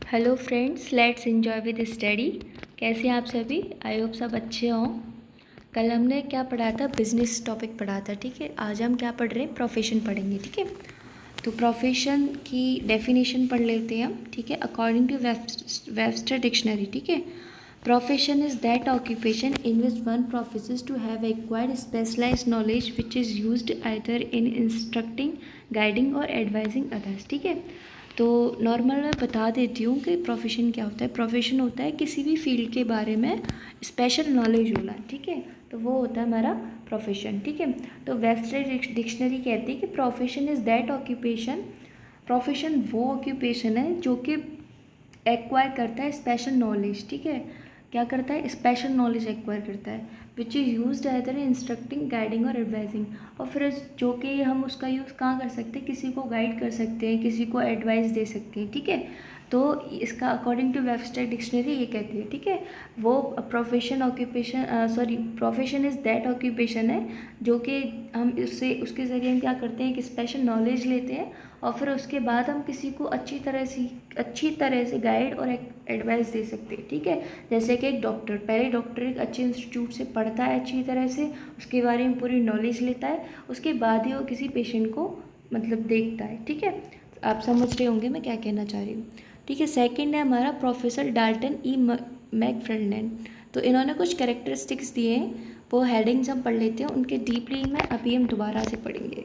Hello friends, let's enjoy with study. कैसे हैं आप सभी? आई होप सब अच्छे हों। कल हमने क्या पढ़ा था? बिजनेस टॉपिक पढ़ा था, ठीक है। आज हम क्या पढ़ रहे हैं? प्रोफेशन पढ़ेंगे, ठीक है। तो प्रोफेशन की डेफिनेशन पढ़ लेते हैं हम, ठीक है। अकॉर्डिंग टू वेबस्टर डिक्शनरी, ठीक है, profession is that occupation in which one professes to have acquired specialised knowledge which is used either in instructing, guiding और एडवाइजिंग अदर्स, ठीक है। तो नॉर्मल मैं बता देती हूँ कि प्रोफेशन क्या होता है। प्रोफेशन होता है किसी भी फील्ड के बारे में स्पेशल नॉलेज होना, ठीक है। तो वो होता है हमारा प्रोफेशन, ठीक है। तो वेबस्टर डिक्शनरी कहती है कि profession is that occupation, profession वो ऑक्यूपेशन है जो कि एक्वायर करता है स्पेशल नॉलेज, ठीक है। क्या करता है? स्पेशल नॉलेज एक्वायर करता है, विच is used either in instructing, guiding और एडवाइजिंग। और फिर जो कि हम उसका यूज़ कहाँ कर सकते हैं? किसी को गाइड कर सकते हैं, किसी को एडवाइस दे सकते हैं, ठीक है। तो इसका अकॉर्डिंग टू वेबस्टर डिक्शनरी ये कहती है, ठीक है, वो profession occupation profession is that occupation है जो कि हम उसके ज़रिए हम क्या करते हैं कि स्पेशल नॉलेज लेते हैं और फिर उसके बाद हम किसी को अच्छी तरह से गाइड और एडवाइस दे सकते हैं, ठीक है। जैसे कि एक डॉक्टर, पहले डॉक्टर एक अच्छे इंस्टीट्यूट से पढ़ता है अच्छी तरह से, उसके बारे में पूरी नॉलेज लेता है, उसके बाद ही वो किसी पेशेंट को मतलब देखता है, ठीक है। आप समझ रहे होंगे मैं क्या कहना चाह रही हूँ, ठीक है। सेकंड है हमारा प्रोफेसर डाल्टन ई मैकफ्रेंडन। तो इन्होंने कुछ कैरेक्टरिस्टिक्स दिए हैं, वो हेडिंग्स हम पढ़ लेते हैं, उनके डीपली में अभी हम दोबारा से पढ़ेंगे।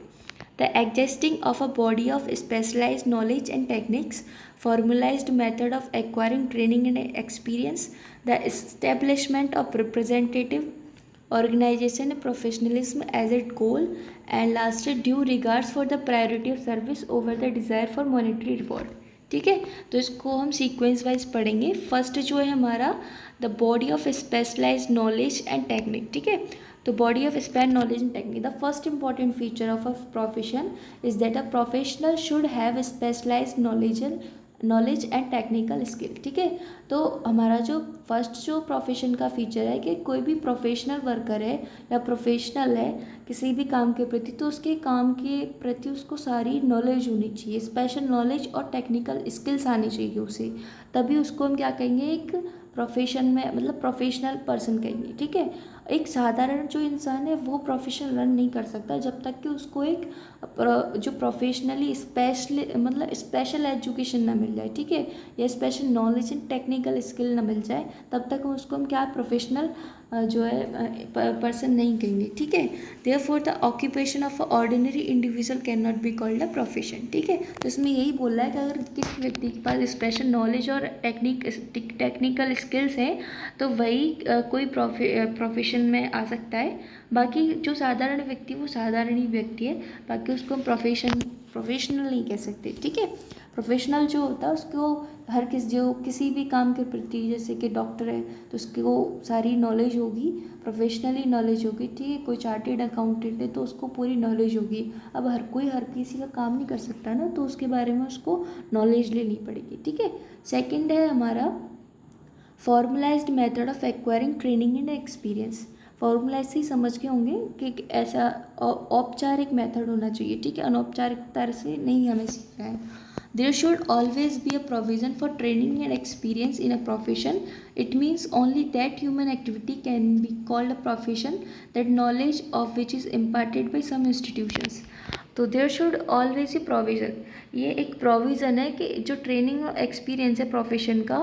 The existing of a body of specialized knowledge and techniques, formalized method of acquiring training and experience, the establishment of representative organization and professionalism as its goal, and lastly due regards for the priority of service over the desire for monetary reward, ठीक है। तो इसको हम sequence wise पढ़ेंगे। First जो है हमारा the body of specialised knowledge and technique, ठीक है। तो body of special knowledge and technique, the first important feature of a profession is that a professional should have specialised knowledge and technical skill, ठीक है। तो हमारा जो first जो profession का फीचर है कि कोई भी प्रोफेशनल वर्कर है या प्रोफेशनल है किसी भी काम के प्रति, तो उसके काम के प्रति उसको सारी नॉलेज होनी चाहिए, स्पेशल नॉलेज और टेक्निकल स्किल्स आनी चाहिए उसे, तभी उसको हम क्या कहेंगे? एक प्रोफेशन में मतलब प्रोफेशनल पर्सन कहेंगे, ठीक है। एक साधारण जो इंसान है वो प्रोफेशन रन नहीं कर सकता जब तक कि उसको एक जो प्रोफेशनली स्पेशल एजुकेशन ना मिल जाए, ठीक है, या special knowledge and technical skill ना मिल जाए, तब तक उसको हम क्या प्रोफेशनल जो है पर्सन नहीं कहेंगे, ठीक है। Therefore the occupation of a ordinary individual can not be called a profession, ठीक है। तो इसमें यही बोल रहा है कि अगर किसी व्यक्ति के पास स्पेशल नॉलेज और टेक्निकल स्किल्स हैं तो वही कोई प्रोफेशन में आ सकता है। बाकी जो साधारण व्यक्ति वो साधारण ही व्यक्ति है, बाकी उसको हम प्रोफेशनल नहीं कह सकते, ठीक है। प्रोफेशनल जो होता है उसको जो किसी भी काम के प्रति, जैसे कि डॉक्टर है तो उसको सारी नॉलेज होगी, प्रोफेशनली नॉलेज होगी, ठीक है। कोई चार्टेड अकाउंटेंट है तो उसको पूरी नॉलेज होगी। अब हर किसी का काम नहीं कर सकता ना, तो उसके बारे में उसको नॉलेज लेनी पड़ेगी, ठीक है। सेकंड है हमारा formulized method of acquiring training and experience. Formulize से ही समझ के होंगे कि ऐसा औपचारिक मेथड होना चाहिए, ठीक है, अनौपचारिकता से नहीं हमें सीखना है। There should always be a provision for training and experience in a profession. It means only that human activity can be called a profession, that knowledge of which is imparted by some institutions. तो there should always a provision, ये एक provision है कि जो training और experience है profession का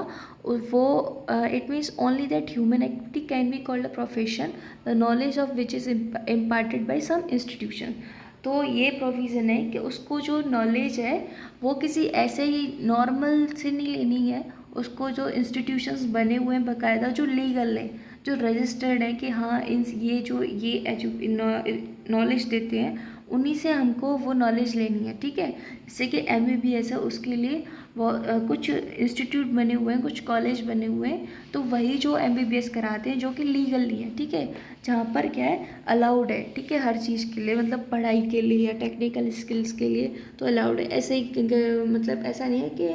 वो it means only that human activity can be called a profession, the knowledge of which is imparted by some institution. तो ये प्रोविज़न है कि उसको जो नॉलेज है वो किसी ऐसे ही नॉर्मल से नहीं लेनी है, उसको जो इंस्टीट्यूशंस बने हुए हैं बाकायदा, जो लीगल है, जो रजिस्टर्ड है कि हाँ इन ये नॉलेज देते हैं, उन्हीं से हमको वो नॉलेज लेनी है, ठीक है। जैसे कि MBBS है, उसके लिए वो कुछ इंस्टीट्यूट बने हुए हैं, कुछ कॉलेज बने हुए हैं, तो वही जो MBBS कराते हैं जो कि लीगल नहीं है, ठीक है, जहाँ पर क्या है अलाउड है, ठीक है, हर चीज़ के लिए, मतलब पढ़ाई के लिए या टेक्निकल स्किल्स के लिए तो अलाउड है। ऐसे ही मतलब ऐसा नहीं है कि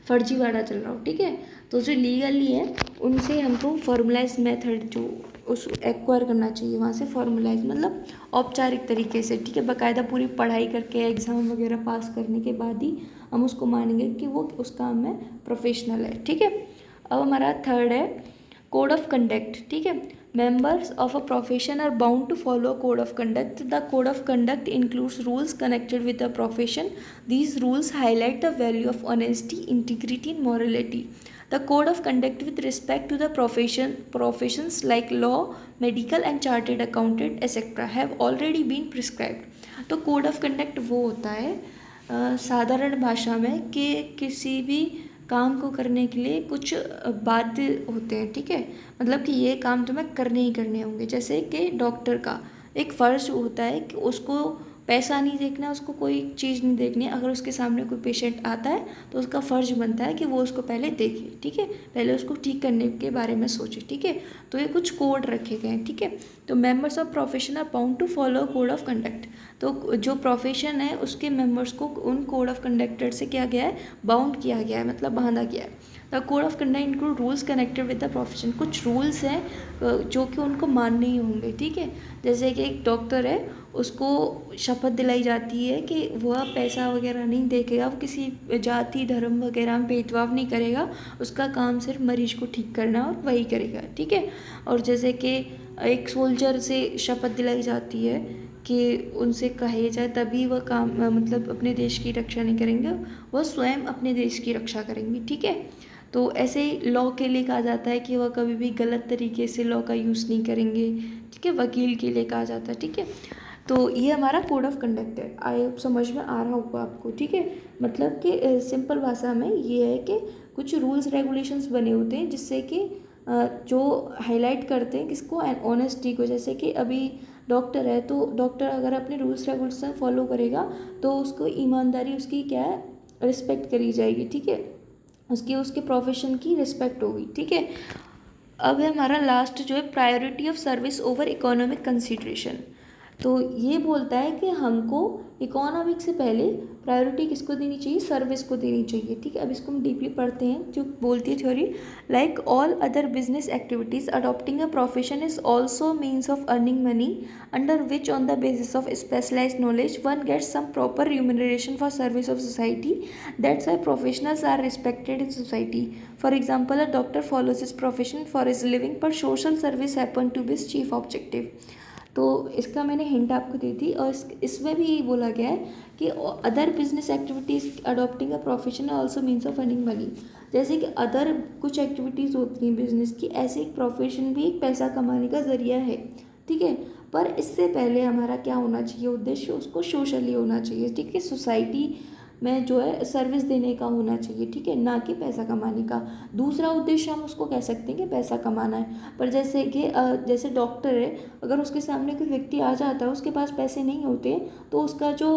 फर्जीवाड़ा चल रहा हो, ठीक है। तो जो लीगली है उनसे हमको फॉर्मुलाइज मेथड जो उस एक्वायर करना चाहिए वहाँ से, फॉर्मलाइज मतलब औपचारिक तरीके से, ठीक है। बाकायदा पूरी पढ़ाई करके एग्ज़ाम वगैरह पास करने के बाद ही हम उसको मानेंगे कि वो उस काम में प्रोफेशनल है, ठीक है। अब हमारा थर्ड है कोड ऑफ कंडक्ट, ठीक है। Members of a profession are bound to follow a code of conduct. The code of conduct includes rules connected with the profession. These rules highlight the value of honesty, integrity, and morality. The code of conduct with respect to the professions like law, medical, and chartered accountant, etc. have already been prescribed. तो code of conduct वो होता है साधारण भाषा में कि किसी भी काम को करने के लिए कुछ बाध्य होते हैं, ठीक है। मतलब कि ये काम तुम्हें करने ही करने होंगे। जैसे कि डॉक्टर का एक फ़र्ज होता है कि उसको पैसा नहीं देखना, उसको कोई चीज़ नहीं देखनी है। अगर उसके सामने कोई पेशेंट आता है तो उसका फ़र्ज बनता है कि वो उसको पहले देखे, ठीक है। पहले उसको ठीक करने के बारे में सोचे, ठीक है। तो ये कुछ कोड रखे गए हैं, ठीक है। तो members of profession are bound to follow code of conduct. तो जो प्रोफेशन है उसके मेंबर्स को उन कोड ऑफ कंडक्टर से क्या गया है, बाउंड किया गया है, मतलब बांधा गया है। The code of conduct include rules connected with the profession. कुछ रूल्स हैं जो कि उनको मानने ही होंगे, ठीक है। जैसे कि एक डॉक्टर है, उसको शपथ दिलाई जाती है कि वह पैसा वगैरह नहीं देखेगा, वो किसी जाति धर्म वगैरह में भेदभाव नहीं करेगा, उसका काम सिर्फ मरीज को ठीक करना और वही करेगा, ठीक है। और जैसे कि एक सोल्जर से शपथ दिलाई जाती है कि उनसे कहे जाए तभी वह काम मतलब अपने देश की रक्षा नहीं करेंगे, वह स्वयं अपने देश की रक्षा करेंगे, ठीक है। तो ऐसे ही लॉ के लिए कहा जाता है कि वह कभी भी गलत तरीके से लॉ का यूज़ नहीं करेंगे, ठीक है। वकील के लिए कहा जाता है, ठीक है। तो ये हमारा कोड ऑफ कंडक्ट है। आई होप समझ में आ रहा होगा आपको, ठीक है। मतलब कि सिंपल भाषा में ये है कि कुछ रूल्स रेगुलेशंस बने होते हैं जिससे कि जो हाईलाइट करते हैं किसको, ऑनेस्टी को। जैसे कि अभी डॉक्टर है तो डॉक्टर अगर अपने रूल्स रेगुलेशन फॉलो करेगा तो उसको ईमानदारी उसकी क्या है, रिस्पेक्ट करी जाएगी, ठीक है। उसके प्रोफेशन की रिस्पेक्ट होगी, ठीक है। अब है हमारा लास्ट जो है priority of service over economic consideration. तो ये बोलता है कि हमको इकोनॉमिक से पहले प्रायोरिटी किसको देनी चाहिए, सर्विस को देनी चाहिए, ठीक है। अब इसको हम डीपली पढ़ते हैं। जो बोलती है theory, like all other business activities adopting a profession is also means of earning money under which on the basis of specialised knowledge one gets some proper remuneration for service of society. That's why professionals are respected in society. For example, a doctor follows his profession for his living पर social service happen to be his chief objective. तो इसका मैंने hint आपको दी थी और इसमें भी यही बोला गया है कि other business activities adopting a profession also means of earning money. जैसे कि अदर कुछ एक्टिविटीज़ होती हैं बिजनेस की, ऐसे एक प्रोफेशन भी एक पैसा कमाने का ज़रिया है, ठीक है। पर इससे पहले हमारा क्या होना चाहिए उद्देश्य, उसको सोशली होना चाहिए, ठीक है। सोसाइटी में जो है सर्विस देने का होना चाहिए, ठीक है, ना कि पैसा कमाने का। दूसरा उद्देश्य हम उसको कह सकते हैं कि पैसा कमाना है। पर जैसे कि जैसे डॉक्टर है, अगर उसके सामने कोई व्यक्ति आ जाता है, उसके पास पैसे नहीं होते, तो उसका जो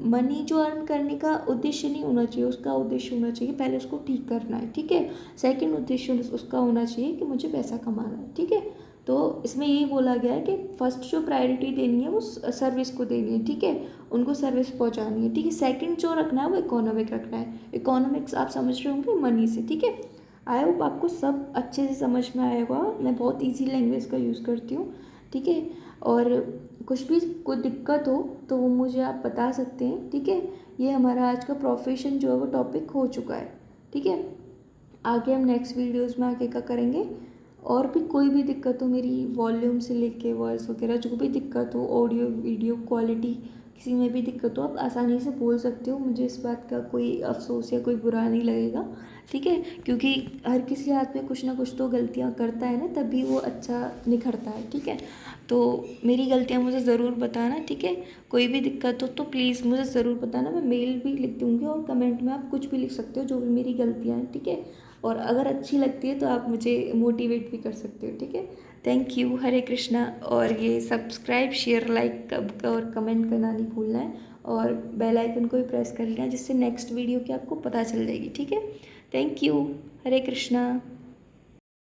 मनी जो अर्न करने का उद्देश्य नहीं होना चाहिए, उसका उद्देश्य होना चाहिए पहले उसको ठीक करना है, ठीक है। सेकेंड उद्देश्य उसका होना चाहिए कि मुझे पैसा कमाना है, ठीक है। तो इसमें यही बोला गया है कि फर्स्ट जो प्रायोरिटी देनी है वो सर्विस को देनी है, ठीक है, उनको सर्विस पहुंचानी है, ठीक है। सेकंड जो रखना है वो इकोनॉमिक रखना है। इकोनॉमिक्स आप समझ रहे होंगे मनी से, ठीक है। आई होप आपको सब अच्छे से समझ में आएगा। मैं बहुत इजी लैंग्वेज का यूज़ करती हूँ, ठीक है। और कुछ भी कोई दिक्कत हो तो वो मुझे आप बता सकते हैं, ठीक है। ये हमारा आज का प्रोफेशन जो है वो टॉपिक हो चुका है, ठीक है। आगे हम नेक्स्ट वीडियोज़ में आगे का करेंगे। और भी कोई भी दिक्कत हो, मेरी वॉल्यूम से लेके वॉइस वगैरह जो भी दिक्कत हो, ऑडियो वीडियो क्वालिटी किसी में भी दिक्कत हो, आप आसानी से बोल सकते हो। मुझे इस बात का कोई अफसोस या कोई बुरा नहीं लगेगा, ठीक है। क्योंकि हर किसी आदमी कुछ ना कुछ तो गलतियाँ करता है ना, तभी वो अच्छा निखरता है, ठीक है। तो मेरी गलतियाँ मुझे ज़रूर बताना, ठीक है। कोई भी दिक्कत हो तो प्लीज़ मुझे ज़रूर बताना। मैं मेल भी लिख दूँगी और कमेंट में आप कुछ भी लिख सकते हो जो भी मेरी गलतियाँ हैं, ठीक है। और अगर अच्छी लगती है तो आप मुझे मोटिवेट भी कर सकते हो, ठीक है। Thank you. हरे कृष्णा। और ये सब्सक्राइब शेयर लाइक और कमेंट करना नहीं भूलना है, और बेल आइकन को भी प्रेस कर लेना जिससे नेक्स्ट वीडियो की आपको पता चल जाएगी, ठीक है। Thank you. हरे कृष्णा।